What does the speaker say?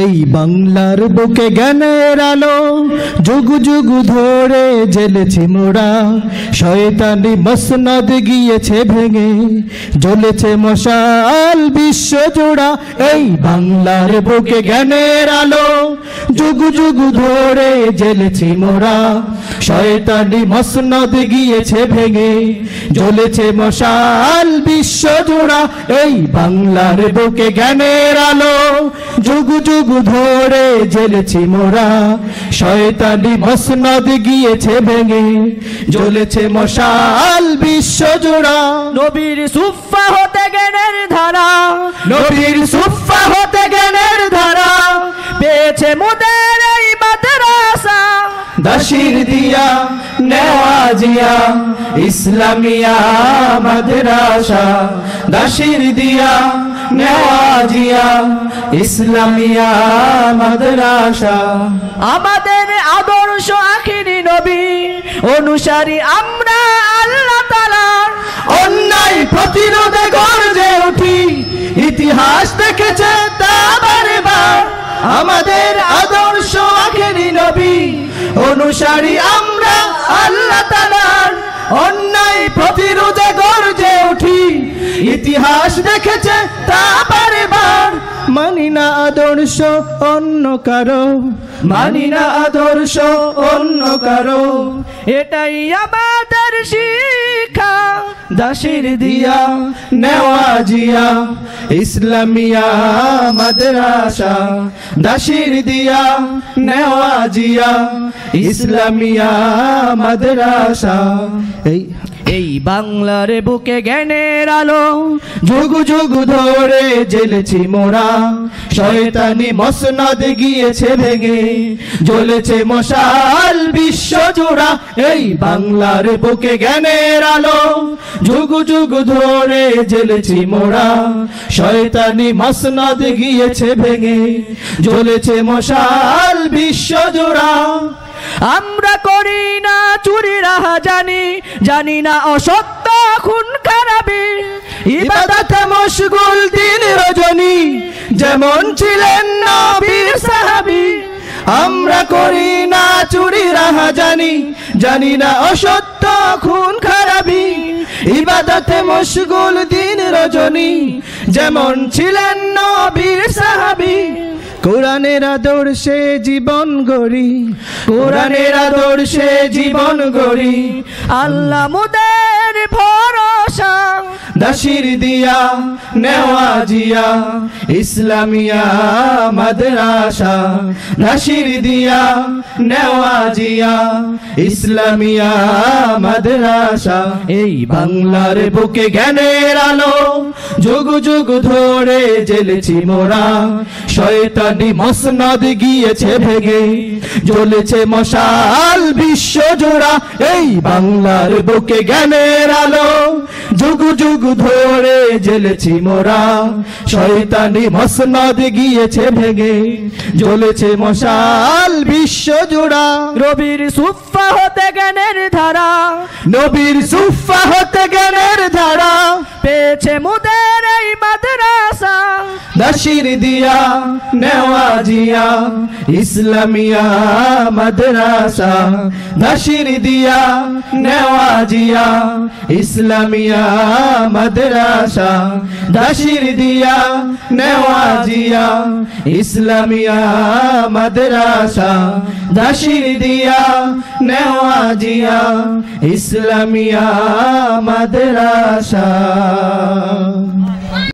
এই বাংলার বুকে জ্ঞানের আলো যুগ যুগ ধরে জ্বলেছে মোরা, শয়তানি মসনদ গিয়েছে ভেঙে, জ্বলেছে মশাল বিশ্ব জোড়া। এই বাংলার বুকে জ্ঞানের আলো যুগ যুগ ধরে জ্বলেছে মোরা, শয়তানি মসনদ গিয়েছে ভেঙে, জ্বলেছে মশাল বিশ্ব জোড়া। এই বাংলার বুকে জ্ঞানের আলো যুগ যুগ ধরে জ্বলেছি মোরা, শয়তানি মসনদ গিয়েছে ভেঙে, জ্বলেছে মশাল বিশ্ব জোড়া। নবীর সুফা হতে জ্ঞানের ধারা, নবীর সুফা হতে জ্ঞানের ধারা, পেয়েছে মোদের এই মাদ্রাসা। দাশির দিয়া নেওয়াজিয়া ইসলামিয়া মাদ্রাসা, দাশির দিয়া নেওয়াজিয়া ইসলামিয়া মাদ্রাসা। আমাদের আদর্শ আখিরি নবী অনুসারী আমরা আল্লাহ তাআলার, অন্যায় প্রতিরোধে গর্জে উঠি, ইতিহাস দেখেছে তা বারে বার। আমাদের আদর্শ আখিরি নবী অনুসারী আমরা আল্লাহ তাআলার, অন্যায় প্রতিরোধে গর্জে উঠি, ইতিহাস দেখেছে তা বারে বার। মানি না আদর্শ অন্য কারো, মানি না আদর্শ অন্য কারো, এটাই আমাদের শিক্ষা। দাশির দিয়া নেওয়াজিয়া ইসলামিয়া মাদ্রাসা, দাশির দিয়া নেওয়াজিয়া ইসলামিয়া মাদ্রাসা। এই বাংলার বুকে জ্ঞানের আলো যুগ যুগ ধরে জ্বলেছি মোরা, শয়তানি মসনদ গিয়েছে ভেঙে, জ্বলেছে মশাল বিশ্ব জোড়া। এই বাংলার বুকে জ্ঞানের আলো যুগ যুগ ধরে জ্বলেছি মোরা, শয়তানি মসনদ গিয়েছে ভেঙে, জ্বলেছে মশাল বিশ্ব জোড়া। আমরা করি না চুরি রাহাজানি, জানি না অসত্য খুন খারাপি, ইবাদতে মশগুল দিন রজনী, যেমন ছিলেন নবীর সাহাবী। আমরা করি না চুরি রাহাজানি, জানি না অসত্য খুন খারাপি, ইবাদতে মশগুল দিন রজনী, যেমন ছিলেন নবীর সাহাবী। কোরআনের আদর্শে জীবন গড়ি, কোরআনের আদর্শে জীবন গড়ি, আল্লাহ মোদের ভরসা। দাশির দিয়া নেওয়াজিয়া ইসলামিয়া মাদ্রাসা, দাশির দিয়া নেওয়াজিয়া ইসলামিয়া মাদ্রাসা। এই বাংলার বুকে জ্ঞানের আলো যুগ যুগ ধরে জ্বলেছি মোরা, শয়তানি মসনদ গিয়েছে ভেঙে, জ্বলেছে মশাল বিশ্ব জোড়া। এই বাংলার বুকে জ্ঞানের আলো যুগ যুগ ধরে জ্বলেছি মোরা, শয়তানি মসনদ গিয়েছে ভেঙে, জ্বলেছে মশাল বিশ্ব জোড়া। নবীর সুফা হতে জ্ঞানের ধারা, নবীর সুফা হতে জ্ঞানের ধারা, পেয়েছে মোদের এই মাদ্রাসা। দাশির দিয়া নেওয়াজিয়া ইসলামিয়া মাদ্রাসা, দাশির দিয়া নেওয়াজিয়া ইসলামিয়া মাদ্রাসা, দাশির দিয়া নেওয়াজিয়া ইসলামিয়া মাদ্রাসা, দাশির দিয়া নেওয়াজিয়া ইসলামিয়া মাদ্রাসা।